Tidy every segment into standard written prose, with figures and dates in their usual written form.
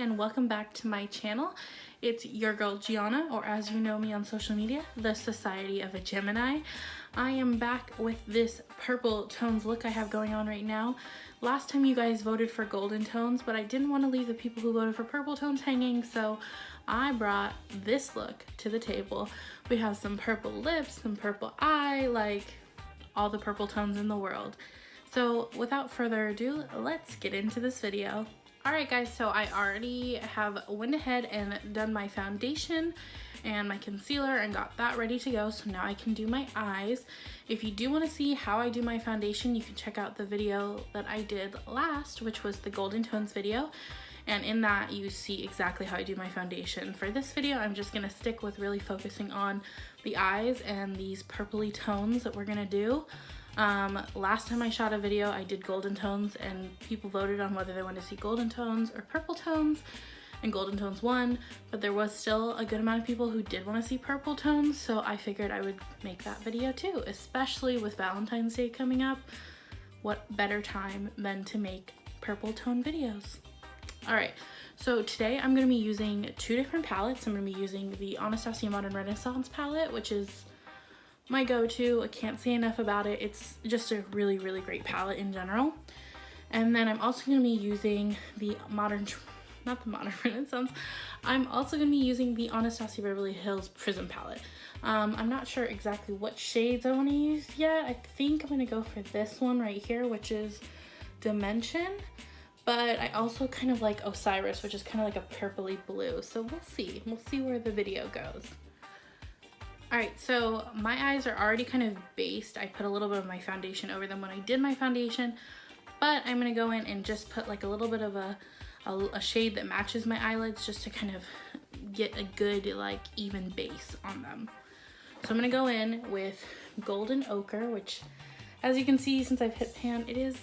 and welcome back to my channel. It's your girl Gianna, or as you know me on social media, the Society of a Gemini. I am back with this purple tones look I have going on right now. Last time you guys voted for golden tones, but I didn't want to leave the people who voted for purple tones hanging, so I brought this look to the table. We have some purple lips, some purple eye, like all the purple tones in the world. So without further ado, let's get into this video. Alright guys, so I already have went ahead and done my foundation and my concealer and got that ready to go, so now I can do my eyes. If you do want to see how I do my foundation, you can check out the video that I did last, which was the golden tones video, and in that you see exactly how I do my foundation. For this video, I'm just going to stick with really focusing on the eyes and these purpley tones that we're going to do. Last time I shot a video, I did golden tones and people voted on whether they wanted to see golden tones or purple tones, and golden tones won, but there was still a good amount of people who did want to see purple tones, so I figured I would make that video too, especially with Valentine's Day coming up. What better time than to make purple tone videos? Alright, so today I'm going to be using two different palettes. I'm going to be using the Anastasia Modern Renaissance palette, which is my go-to. I can't say enough about it. It's just a really, really great palette in general. And then I'm also going to be using the not the Modern Renaissance, I'm also going to be using the Anastasia Beverly Hills Prism palette. I'm not sure exactly what shades I want to use yet. I think I'm going to go for this one right here, which is Dimension. But I also kind of like Osiris, which is kind of like a purpley blue. So we'll see. We'll see where the video goes. Alright, so my eyes are already kind of based. I put a little bit of my foundation over them when I did my foundation, but I'm going to go in and just put like a little bit of a shade that matches my eyelids just to kind of get a good like even base on them. So I'm going to go in with Golden Ochre, which as you can see since I've hit pan, it is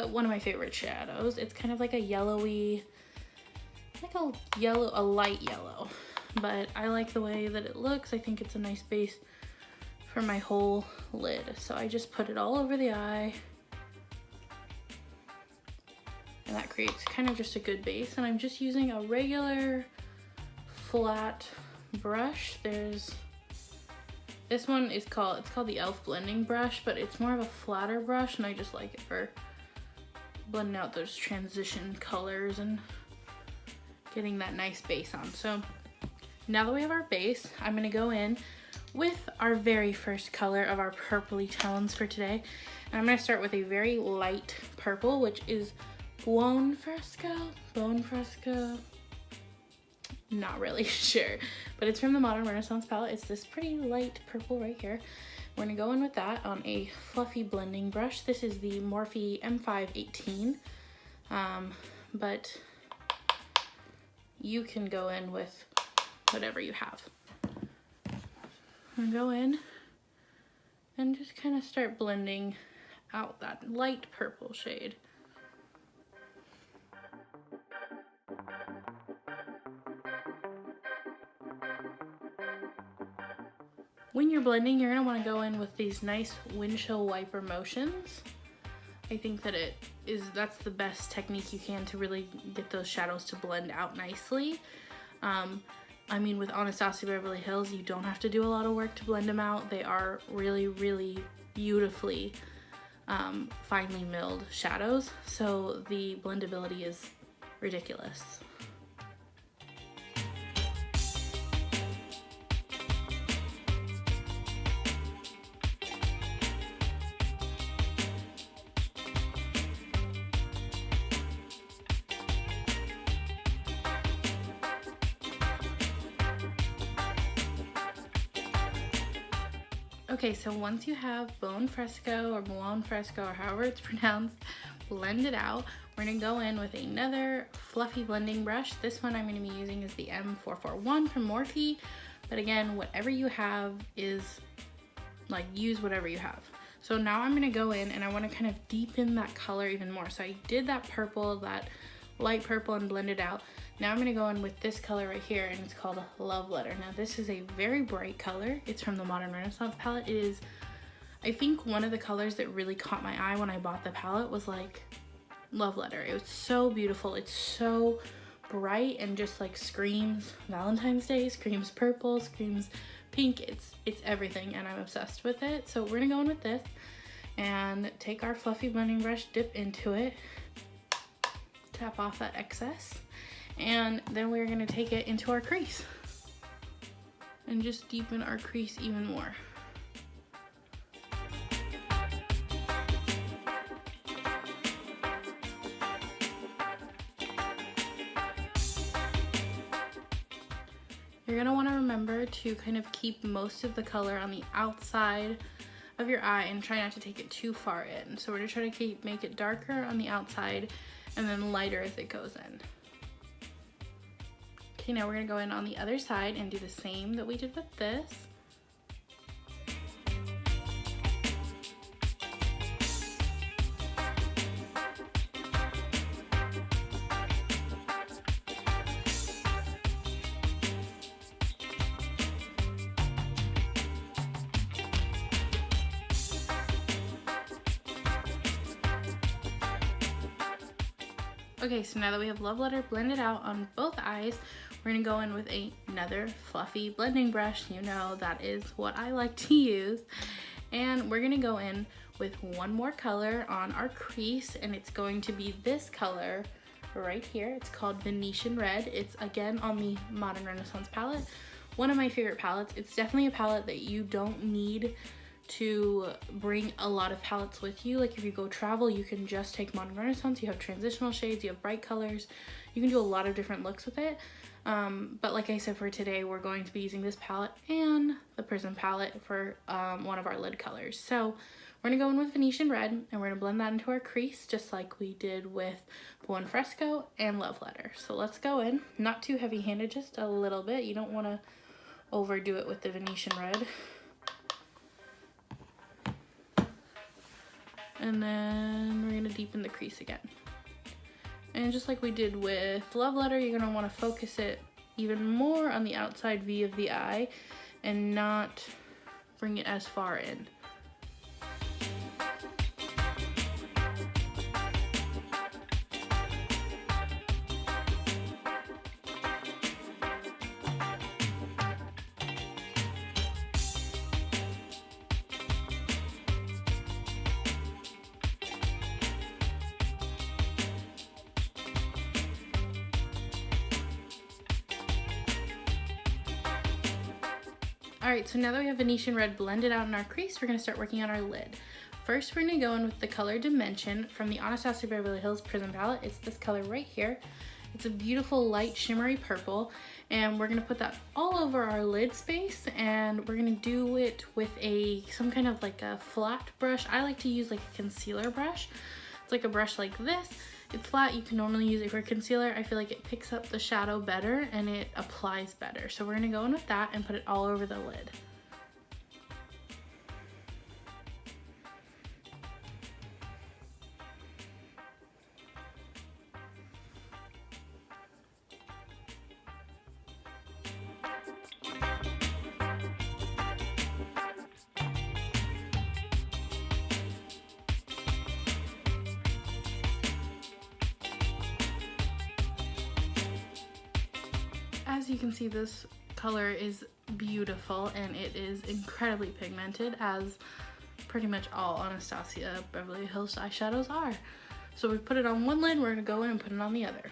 one of my favorite shadows. It's kind of like a yellowy, like a light yellow. But I like the way that it looks. I think it's a nice base for my whole lid. So I just put it all over the eye. And that creates kind of just a good base. And I'm just using a regular flat brush. This one is called the e.l.f. blending brush, but it's more of a flatter brush, and I just like it for blending out those transition colors and getting that nice base on. So now that we have our base, I'm going to go in with our very first color of our purpley tones for today. And I'm going to start with a very light purple, which is Buon Fresco? Not really sure, but it's from the Modern Renaissance palette. It's this pretty light purple right here. We're going to go in with that on a fluffy blending brush. This is the Morphe M518, but you can go in with whatever you have. I'm gonna go in and just kind of start blending out that light purple shade. When you're blending, you're gonna want to go in with these nice windshield wiper motions. I think that that's the best technique you can to really get those shadows to blend out nicely. I mean, with Anastasia Beverly Hills, you don't have to do a lot of work to blend them out. They are really, really beautifully finely milled shadows, so the blendability is ridiculous. Okay, so once you have Buon Fresco or Buon Fresco or however it's pronounced, blend it out. We're gonna go in with another fluffy blending brush. This one I'm gonna be using is the M441 from Morphe, but again, whatever you have is like, use whatever you have. So now I'm gonna go in and I wanna kind of deepen that color even more. So I did that purple, that light purple, and blend it out. Now I'm gonna go in with this color right here, and it's called Love Letter. Now this is a very bright color. It's from the Modern Renaissance palette. It is, I think, one of the colors that really caught my eye when I bought the palette was like Love Letter. It was so beautiful. It's so bright and just like screams Valentine's Day, screams purple, screams pink. It's everything, and I'm obsessed with it. So we're gonna go in with this and take our fluffy blending brush, dip into it, tap off that excess, and then we're gonna take it into our crease and just deepen our crease even more. You're gonna wanna remember to kind of keep most of the color on the outside of your eye and try not to take it too far in. So we're gonna try to make it darker on the outside and then lighter as it goes in. Okay, now we're gonna go in on the other side and do the same that we did with this. Okay, so now that we have Love Letter blended out on both eyes, we're gonna go in with another fluffy blending brush. You know, that is what I like to use. And we're gonna go in with one more color on our crease, and it's going to be this color right here. It's called Venetian Red. It's again on the Modern Renaissance palette. One of my favorite palettes. It's definitely a palette that you don't need to bring a lot of palettes with you. Like if you go travel, you can just take Modern Renaissance. You have transitional shades, you have bright colors. You can do a lot of different looks with it. But like I said, for today, we're going to be using this palette and the Prism palette for one of our lid colors. So we're gonna go in with Venetian Red, and we're gonna blend that into our crease just like we did with Buon Fresco and Love Letter. So let's go in, not too heavy handed, just a little bit. You don't wanna overdo it with the Venetian Red. And then we're gonna deepen the crease again. And just like we did with Love Letter, you're gonna wanna focus it even more on the outside V of the eye and not bring it as far in. All right, so now that we have Venetian Red blended out in our crease, we're gonna start working on our lid. First, we're gonna go in with the color Dimension from the Anastasia Beverly Hills Prism palette. It's this color right here. It's a beautiful light shimmery purple, and we're gonna put that all over our lid space, and we're gonna do it with some kind of like a flat brush. I like to use like a concealer brush. It's like a brush like this. It's flat. You can normally use it for concealer. I feel like it picks up the shadow better and it applies better. So we're gonna go in with that and put it all over the lid. As you can see, this color is beautiful and it is incredibly pigmented, as pretty much all Anastasia Beverly Hills eyeshadows are. So we put it on one lid, we're gonna go in and put it on the other.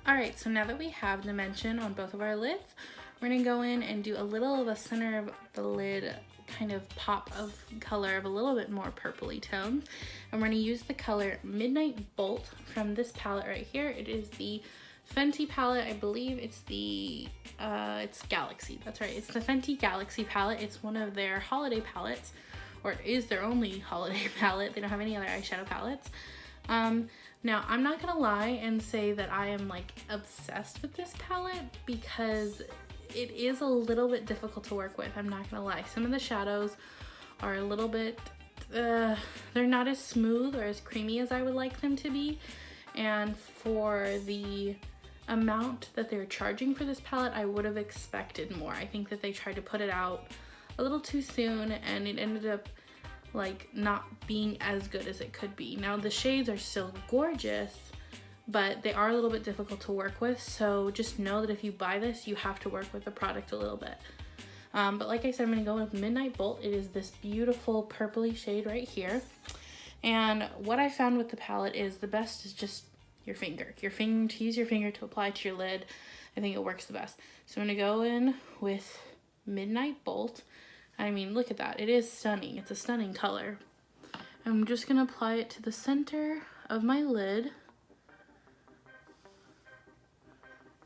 Alright, so now that we have Dimension on both of our lids, we're gonna go in and do a little of a center of the lid kind of pop of color of a little bit more purpley tones. And we're gonna use the color Midnight Bolt from this palette right here. It is the Fenty palette. I believe it's it's Galaxy. That's right. It's the Fenty Galaxy palette. It's one of their holiday palettes, or it is their only holiday palette. They don't have any other eyeshadow palettes. Now, I'm not gonna lie and say that I am like obsessed with this palette, because it is a little bit difficult to work with. I'm not gonna lie. Some of the shadows are a little bit, they're not as smooth or as creamy as I would like them to be. And for the amount that they're charging for this palette, I would have expected more. I think that they tried to put it out a little too soon, and it ended up like not being as good as it could be. Now the shades are still gorgeous, but they are a little bit difficult to work with, so just know that if you buy this, you have to work with the product a little bit. But like I said, I'm gonna go with Midnight Bolt. It is this beautiful purpley shade right here. And what I found with the palette is the best is just your finger. To use your finger to apply to your lid. I think it works the best. So I'm gonna go in with Midnight Bolt. I mean, look at that. It is stunning. It's a stunning color. I'm just gonna apply it to the center of my lid.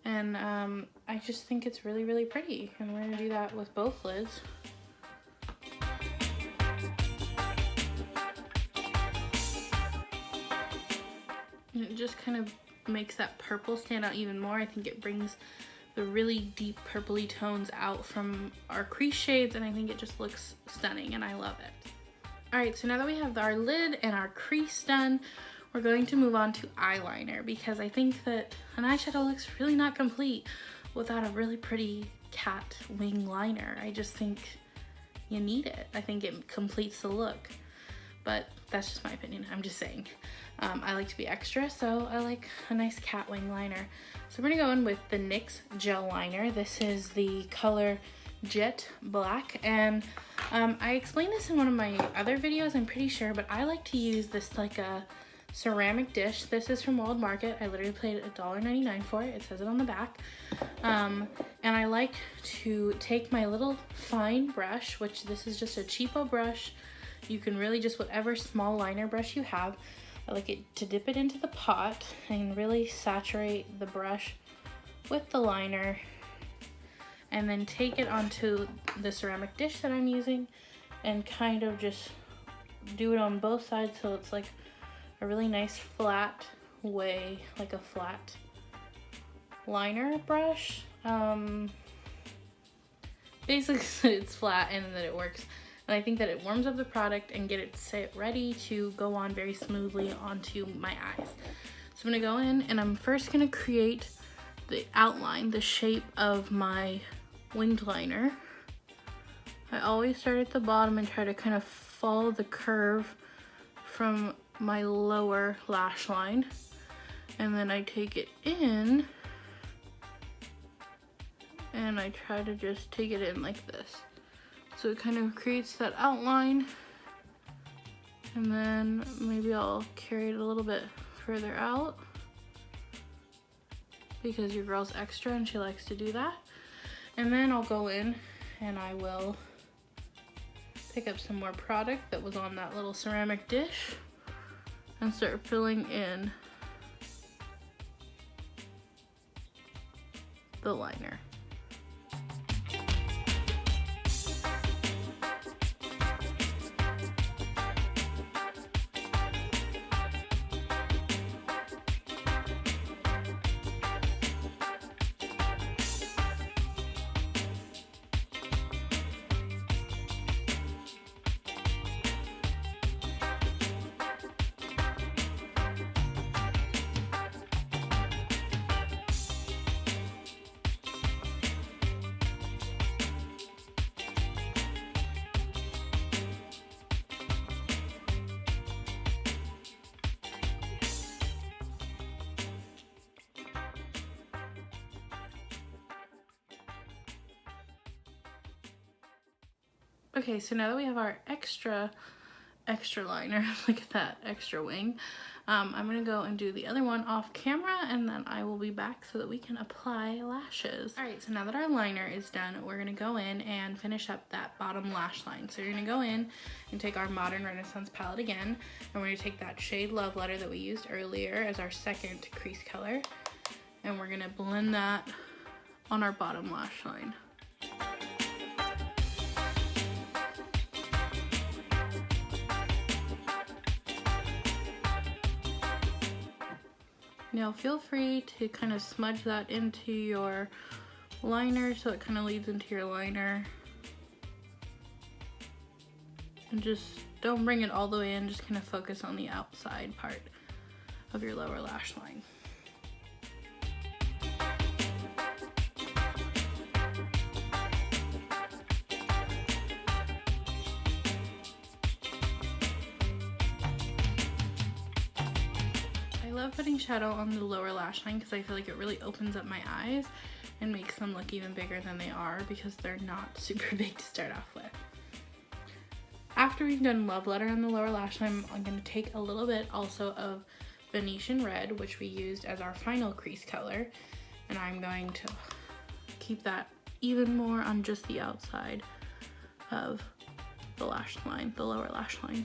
And I just think it's really, really pretty. And we're gonna do that with both lids. And it just kind of makes that purple stand out even more. I think it brings the really deep purpley tones out from our crease shades, and I think it just looks stunning, and I love it. All right, so now that we have our lid and our crease done, we're going to move on to eyeliner, because I think that an eyeshadow looks really not complete without a really pretty cat wing liner. I just think you need it. I think it completes the look, but that's just my opinion. I'm just saying. I like to be extra, so I like a nice cat wing liner. So we're gonna go in with the NYX gel liner. This is the color Jet Black, and I explained this in one of my other videos, I'm pretty sure, but I like to use this like a ceramic dish. This is from World Market. I literally paid $1.99 for it. It says it on the back. And I like to take my little fine brush, which this is just a cheapo brush. You can really just whatever small liner brush you have. I like it to dip it into the pot and really saturate the brush with the liner, and then take it onto the ceramic dish that I'm using and kind of just do it on both sides so it's like a really nice flat way, like a flat liner brush. Basically it's flat and that it works. And I think that it warms up the product and get it set ready to go on very smoothly onto my eyes. So I'm gonna go in and I'm first gonna create the outline, the shape of my winged liner. I always start at the bottom and try to kind of follow the curve from my lower lash line. And then I take it in and I try to just take it in like this. So it kind of creates that outline, and then maybe I'll carry it a little bit further out because your girl's extra and she likes to do that. And then I'll go in and I will pick up some more product that was on that little ceramic dish and start filling in the liner. Okay, so now that we have our extra liner, look at that extra wing, I'm gonna go and do the other one off camera, and then I will be back so that we can apply lashes. All right, so now that our liner is done, we're gonna go in and finish up that bottom lash line. So you're gonna go in and take our Modern Renaissance palette again, and we're gonna take that shade Love Letter that we used earlier as our second crease color, and we're gonna blend that on our bottom lash line. Now feel free to kind of smudge that into your liner so it kind of leads into your liner. And just don't bring it all the way in, just kind of focus on the outside part of your lower lash line. love putting shadow on the lower lash line because I feel like it really opens up my eyes and makes them look even bigger than they are because they're not super big to start off with. After we've done Love Letter on the lower lash line, I'm going to take a little bit also of Venetian Red, which we used as our final crease color, and I'm going to keep that even more on just the outside of the lash line, the lower lash line.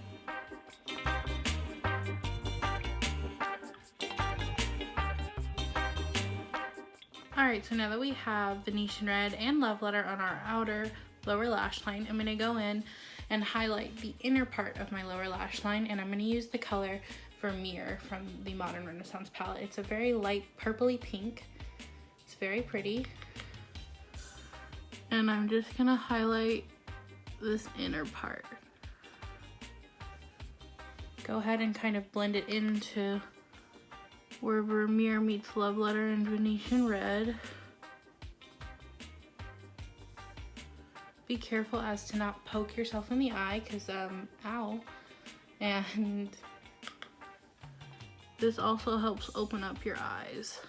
Alright, so now that we have Venetian Red and Love Letter on our outer lower lash line, I'm going to go in and highlight the inner part of my lower lash line, and I'm going to use the color Vermeer from the Modern Renaissance palette. It's a very light purpley pink. It's very pretty. And I'm just going to highlight this inner part. Go ahead and kind of blend it into where Vermeer meets Love Letter and Venetian Red. Be careful as to not poke yourself in the eye because, ow. And this also helps open up your eyes.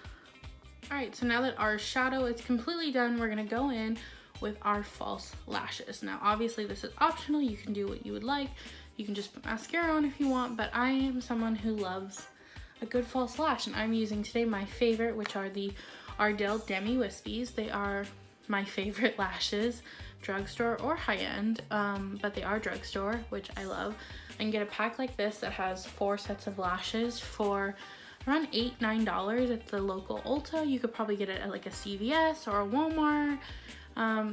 Alright, so now that our shadow is completely done, we're gonna go in with our false lashes. Now, obviously this is optional. You can do what you would like. You can just put mascara on if you want, but I am someone who loves a good false lash, and I'm using today my favorite, which are the Ardell Demi Wispies. They are my favorite lashes, drugstore or high-end, but they are drugstore, which I love. I can get a pack like this that has 4 sets of lashes for around $8, $9 at the local Ulta. You could probably get it at like a CVS or a Walmart.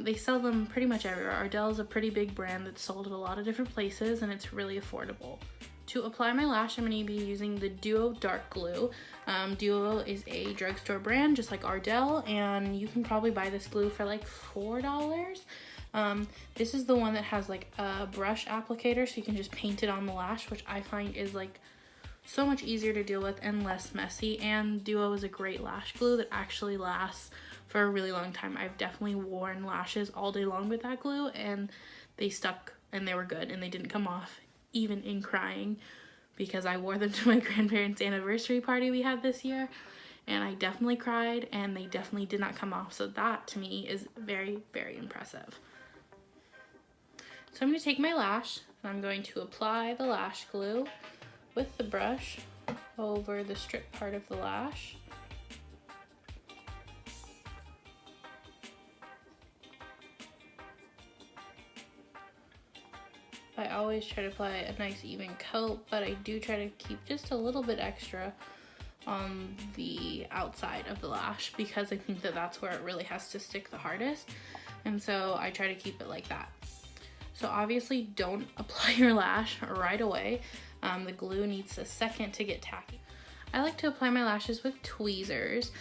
They sell them pretty much everywhere. Ardell is a pretty big brand that's sold at a lot of different places, and it's really affordable. To apply my lash, I'm going to be using the Duo Dark Glue. Duo is a drugstore brand just like Ardell, and you can probably buy this glue for like $4. This is the one that has like a brush applicator, so you can just paint it on the lash, which I find is like so much easier to deal with and less messy. And Duo is a great lash glue that actually lasts for a really long time. I've definitely worn lashes all day long with that glue, and they stuck and they were good and they didn't come off, even in crying, because I wore them to my grandparents' anniversary party we had this year, and I definitely cried and they definitely did not come off. So that to me is very, very impressive. So I'm going to take my lash and I'm going to apply the lash glue with the brush over the strip part of the lash. I always try to apply a nice even coat, but I do try to keep just a little bit extra on the outside of the lash because I think that that's where it really has to stick the hardest, and so I try to keep it like that. So obviously don't apply your lash right away. The glue needs a second to get tacky. I like to apply my lashes with tweezers.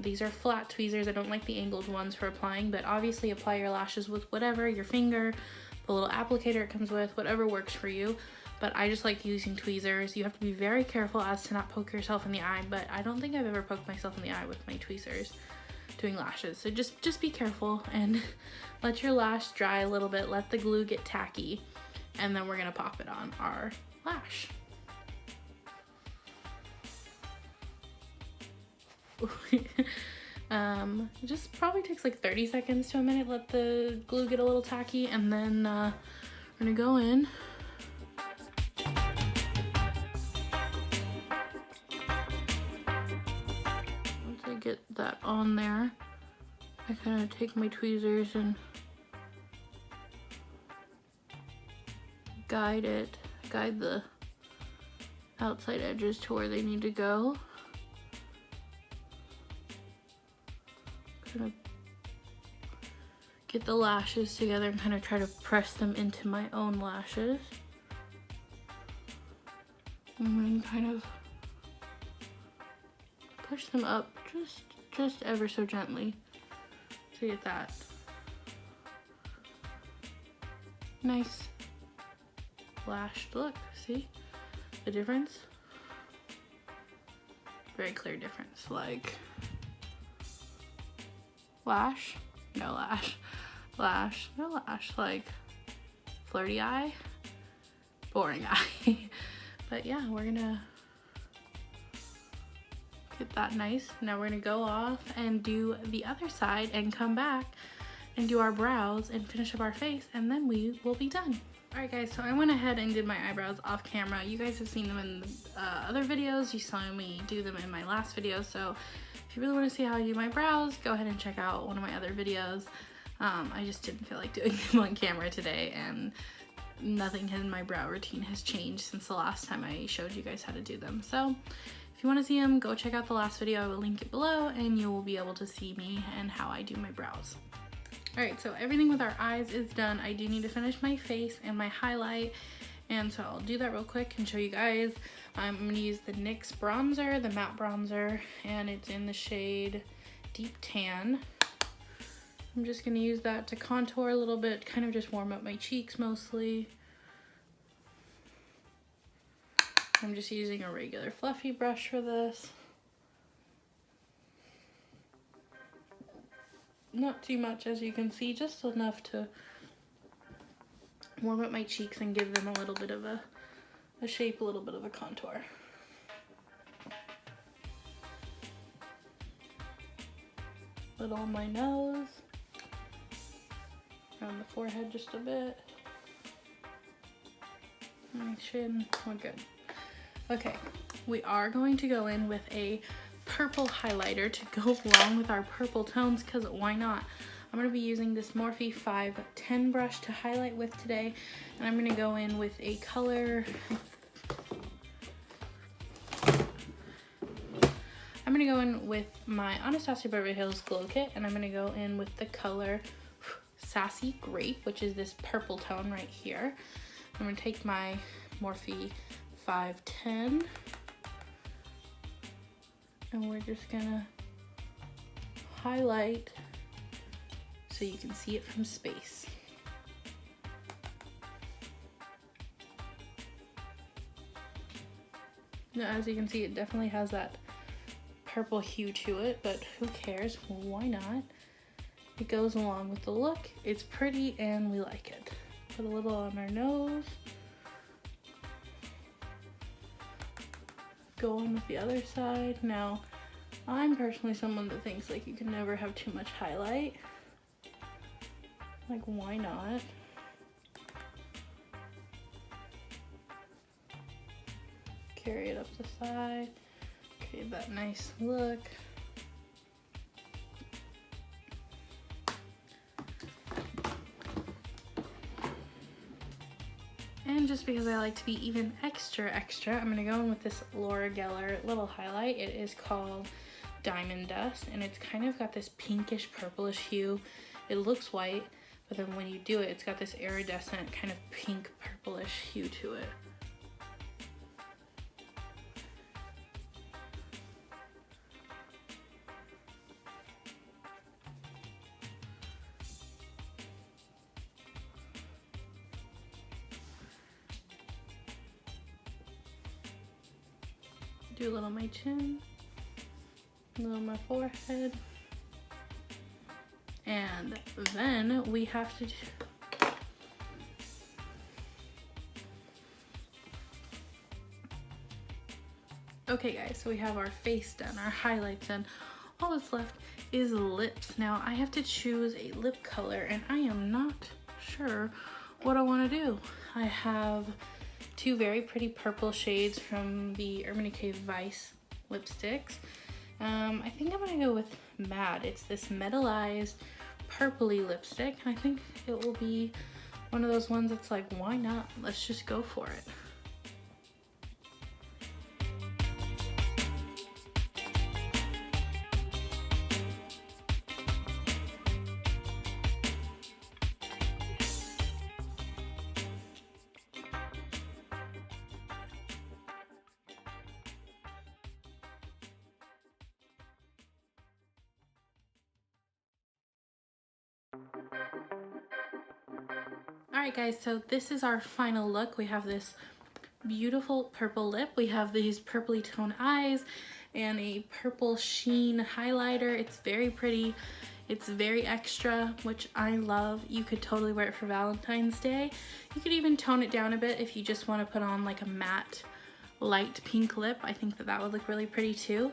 These are flat tweezers. I don't like the angled ones for applying, but obviously apply your lashes with whatever, your finger, the little applicator it comes with, whatever works for you. But I just like using tweezers. You have to be very careful as to not poke yourself in the eye, but I don't think I've ever poked myself in the eye with my tweezers doing lashes. So just be careful and let your lash dry a little bit, let the glue get tacky, and then we're gonna pop it on our lash. It just probably takes like 30 seconds to a minute, let the glue get a little tacky, and then we're gonna go in. Once I get that on there, I kind of take my tweezers and guide the outside edges to where they need to go. Kind of get the lashes together and kind of try to press them into my own lashes. And then kind of push them up just ever so gently to get that nice lashed look. See the difference? Very clear difference. Like lash, no lash, lash, no lash, like flirty eye, boring eye. But yeah, we're gonna Get that nice. Now we're gonna go off and do the other side and come back and do our brows and finish up our face, and then we will be done. Alright guys, so I went ahead and did my eyebrows off camera. You guys have seen them in other videos. You saw me do them in my last video, so if you really want to see how I do my brows, go ahead and check out one of my other videos. I just didn't feel like doing them on camera today, and nothing in my brow routine has changed since the last time I showed you guys how to do them. So if you want to see them, go check out the last video. I will link it below, and you will be able to see me and how I do my brows. Alright, so everything with our eyes is done. I do need to finish my face and my highlight, and so I'll do that real quick and show you guys. I'm going to use the NYX bronzer, the matte bronzer, and it's in the shade Deep Tan. I'm just going to use that to contour a little bit, kind of just warm up my cheeks mostly. I'm just using a regular fluffy brush for this. Not too much, as you can see, just enough to warm up my cheeks and give them a little bit of a shape, a little bit of a contour. A little on my nose, around the forehead just a bit, my chin, we're good. Okay, we are going to go in with a purple highlighter to go along with our purple tones, because why not? I'm going to be using this Morphe 510 brush to highlight with today, and I'm going to go in with a color. I'm going to go in with my Anastasia Beverly Hills Glow Kit, and I'm going to go in with the color Sassy Grape, which is this purple tone right here. I'm going to take my Morphe 510, and we're just gonna highlight so you can see it from space. Now, as you can see, it definitely has that purple hue to it, but who cares? Why not? It goes along with the look. It's pretty and we like it. Put a little on our nose. Go on with the other side. Now, I'm personally someone that thinks like you can never have too much highlight. Like, why not? Carry it up the side. Create that nice look. And just because I like to be even extra, I'm gonna go in with this Laura Geller little highlight. It is called Diamond Dust, and it's kind of got this pinkish purplish hue. It looks white, but then when you do it, it's got this iridescent kind of pink purplish hue to it. Do a little on my chin, a little on my forehead, and then we have to do okay guys, so we have our face done, our highlights done. All that's left is lips. Now I have to choose a lip color, and I am not sure what I want to do. I have two very pretty purple shades from the Urban Decay Vice lipsticks. I think I'm gonna go with Mad. It's this metallized purpley lipstick, and I think it will be one of those ones that's like, why not? Let's just go for it. Alright guys, so this is our final look. We have this beautiful purple lip, we have these purpley toned eyes, and a purple sheen highlighter. It's very pretty, it's very extra, which I love. You could totally wear it for Valentine's Day. You could even tone it down a bit if you just want to put on like a matte light pink lip. I think that that would look really pretty too.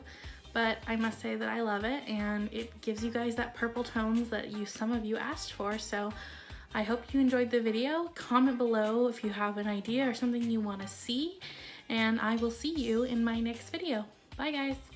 but I must say that I love it, and it gives you guys that purple tones that some of you asked for. So I hope you enjoyed the video. Comment below if you have an idea or something you want to see, and I will see you in my next video. Bye guys.